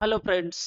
Hello friends.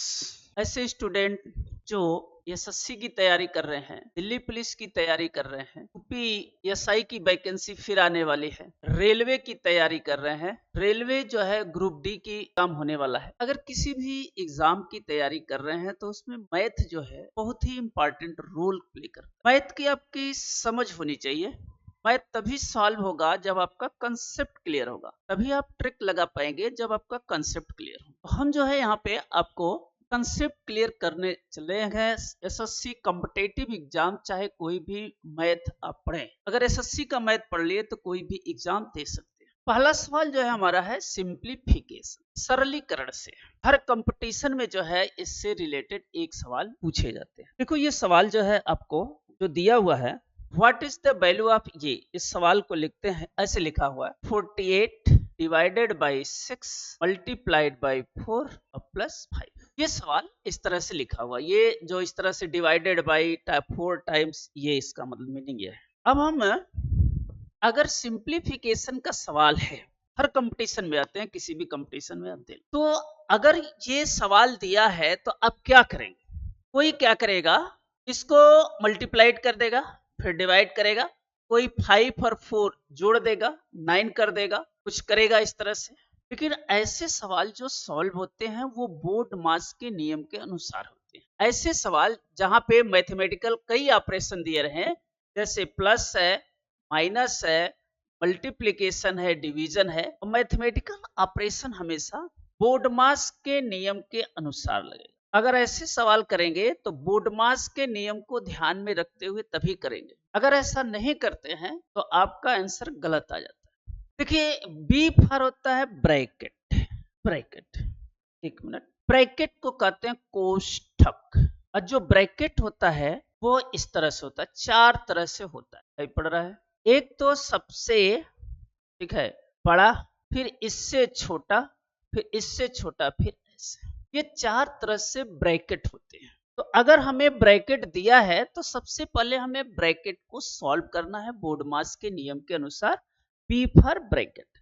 ऐसे student जो SSC की तैयारी कर रहे हैं, दिल्ली पुलिस की तैयारी कर रहे हैं, यूपी एसआई की वैकेंसी फिर आने वाली है, रेलवे की तैयारी कर रहे हैं, रेलवे जो है ग्रुप डी की एग्जाम होने वाला है। अगर किसी भी एग्जाम की तैयारी कर रहे हैं तो उसमें मैथ जो है बहुत ही इंपॉर्टेंट रोल प्ले करता है। मैथ की आपकी समझ होनी चाहिए। मैथ तभी सॉल्व होगा जब आपका कंसेप्ट क्लियर होगा, तभी आप ट्रिक लगा पाएंगे जब आपका कंसेप्ट क्लियर हो। तो हम जो है यहाँ पे आपको कंसेप्ट क्लियर करने चले हैं। एसएससी कॉम्पिटिटिव एग्जाम चाहे कोई भी मैथ आप पढ़ें, अगर एसएससी का मैथ पढ़ लिए तो कोई भी एग्जाम दे सकते हैं। पहला सवाल जो है हमारा है सिंप्लीफिकेशन, सरलीकरण से। हर कंपटीशन में जो है इससे रिलेटेड एक सवाल पूछे जाते हैं। देखो ये सवाल जो है आपको जो दिया हुआ है, what is the value of ये, इस सवाल को लिखते हैं, ऐसे लिखा हुआ है 48 divided by 6 multiplied by 4 plus 5। ये सवाल इस तरह से लिखा हुआ, ये जो इस तरह से डिवाइडेड बाई 4 टाइम्स, ये इसका मतलब मीनिंग ये है। अब हम अगर सिंप्लीफिकेशन का सवाल है, हर कंपटीशन में आते हैं, किसी भी कंपटीशन में आते हैं, तो अगर ये सवाल दिया है तो आप क्या करेंगे? कोई क्या करेगा, इसको मल्टीप्लाइड कर देगा, फिर डिवाइड करेगा, कोई 5 और 4 जोड़ देगा, 9 कर देगा, कुछ करेगा इस तरह से। लेकिन ऐसे सवाल जो सॉल्व होते हैं वो बोर्ड मास के नियम के अनुसार होते हैं। ऐसे सवाल जहां पे मैथमेटिकल कई ऑपरेशन दिए रहे हैं, जैसे प्लस है, माइनस है, मल्टीप्लीकेशन है, डिवीजन है, और मैथमेटिकल ऑपरेशन हमेशा बोर्ड मास के नियम के अनुसार लगेगा। अगर ऐसे सवाल करेंगे तो बोर्ड मास के नियम को ध्यान में रखते हुए तभी करेंगे। अगर ऐसा नहीं करते हैं तो आपका आंसर गलत आ जाता है। देखिए बी फॉर होता है ब्रैकेट। ब्रैकेट, एक मिनट, ब्रैकेट को कहते हैं कोष्ठक। और जो ब्रैकेट होता है वो इस तरह से होता है, 4 तरह से होता है, पढ़ रहा है। एक तो सबसे, ठीक है, बड़ा, फिर इससे छोटा, फिर इससे छोटा, फिर ऐसे। ये 4 तरह से ब्रैकेट होते हैं। तो अगर हमें ब्रैकेट दिया है तो सबसे पहले हमें ब्रैकेट को सॉल्व करना है बोर्ड मास के नियम के अनुसार, पी फॉर ब्रैकेट।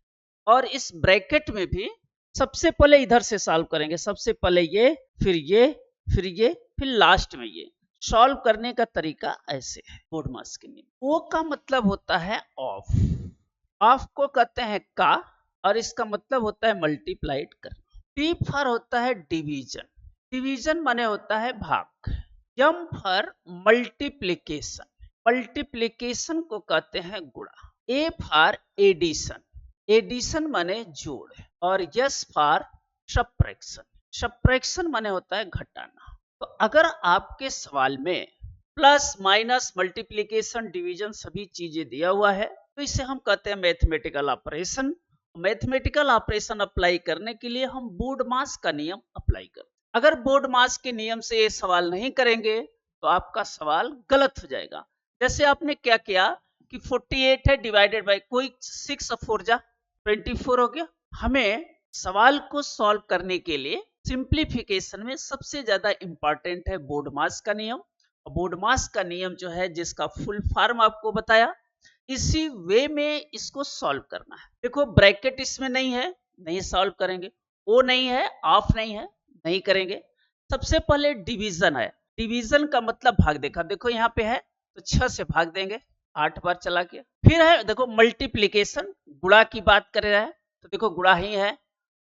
और इस ब्रैकेट में भी सबसे पहले इधर से सॉल्व करेंगे, सबसे पहले ये, फिर ये, फिर ये, फिर लास्ट में ये। सॉल्व करने का तरीका ऐसे है बोर्ड मास के नियम। ओ का मतलब होता है ऑफ, ऑफ को कहते हैं का, और इसका मतलब होता है मल्टीप्लाइड करना। टी फॉर होता है डिवीजन, डिवीजन माने होता है भाग। एम फॉर मल्टीप्लिकेशन, मल्टीप्लिकेशन को कहते हैं गुणा। ए फॉर एडिशन, एडिशन माने जोड़। और यस फॉर सब्ट्रैक्शन, सब्ट्रैक्शन माने होता है घटाना। तो अगर आपके सवाल में प्लस माइनस मल्टीप्लिकेशन डिवीजन सभी चीजें दिया हुआ है तो इसे हम कहते हैं mathematical operation. Mathematical operation apply करने के लिए हम बोर्ड मास का नियम अप्लाई करते हैं। अगर बोर्ड मास के नियम से ये सवाल नहीं करेंगे तो आपका सवाल गलत हो जाएगा। जैसे आपने क्या किया कि 48 है डिवाइडेड बाय कोई 6 और 4 जा 24 हो गया। हमें सवाल को सॉल्व करने के लिए सिंप्लीफिकेशन में सबसे ज्यादा इंपॉर्टेंट है बोर्ड मास का नियम। बोर्ड मास का नियम जो है, जिसका फुल फॉर्म आपको बताया, इसी वे में इसको सॉल्व करना है। देखो ब्रैकेट इसमें नहीं है, नहीं सॉल्व करेंगे। ओ नहीं है, ऑफ नहीं है, नहीं करेंगे। सबसे पहले डिवीजन है, डिवीजन का मतलब भाग। देखा, देखो यहाँ पे है तो 6 से भाग देंगे, 8 बार चला के। फिर है देखो मल्टीप्लीकेशन, गुणा की बात कर रहा है तो देखो गुणा ही है,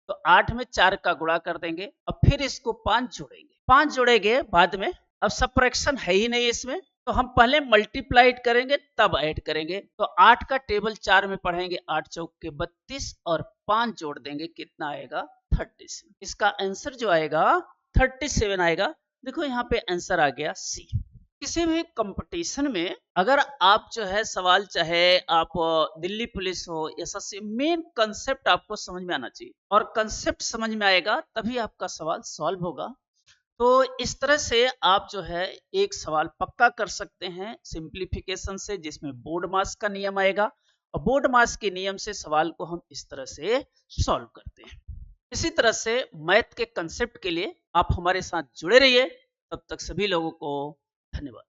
तो 8 में 4 का गुणा कर देंगे। और फिर इसको 5 जोड़ेंगे, 5 जोड़ेंगे बाद में। अब सब्ट्रैक्शन है ही नहीं इसमें, तो हम पहले मल्टीप्लाइड करेंगे तब ऐड करेंगे। तो 8 का टेबल 4 में पढ़ेंगे, 8 चौक के 32, और 5 जोड़ देंगे, कितना आएगा 37। इसका आंसर जो आएगा 37 आएगा। देखो यहाँ पे आंसर आ गया सी। किसी भी कंपटीशन में अगर आप जो है सवाल, चाहे आप दिल्ली पुलिस हो, एसएससी, मेन कंसेप्ट आपको समझ में आना चाहिए, और कंसेप्ट समझ में आएगा तभी आपका सवाल सॉल्व होगा। तो इस तरह से आप जो है एक सवाल पक्का कर सकते हैं सिंप्लीफिकेशन से, जिसमें बोर्ड मास का नियम आएगा, और बोर्ड मास के नियम से सवाल को हम इस तरह से सॉल्व करते हैं। इसी तरह से मैथ के कंसेप्ट के लिए आप हमारे साथ जुड़े रहिए। तब तक सभी लोगों को धन्यवाद।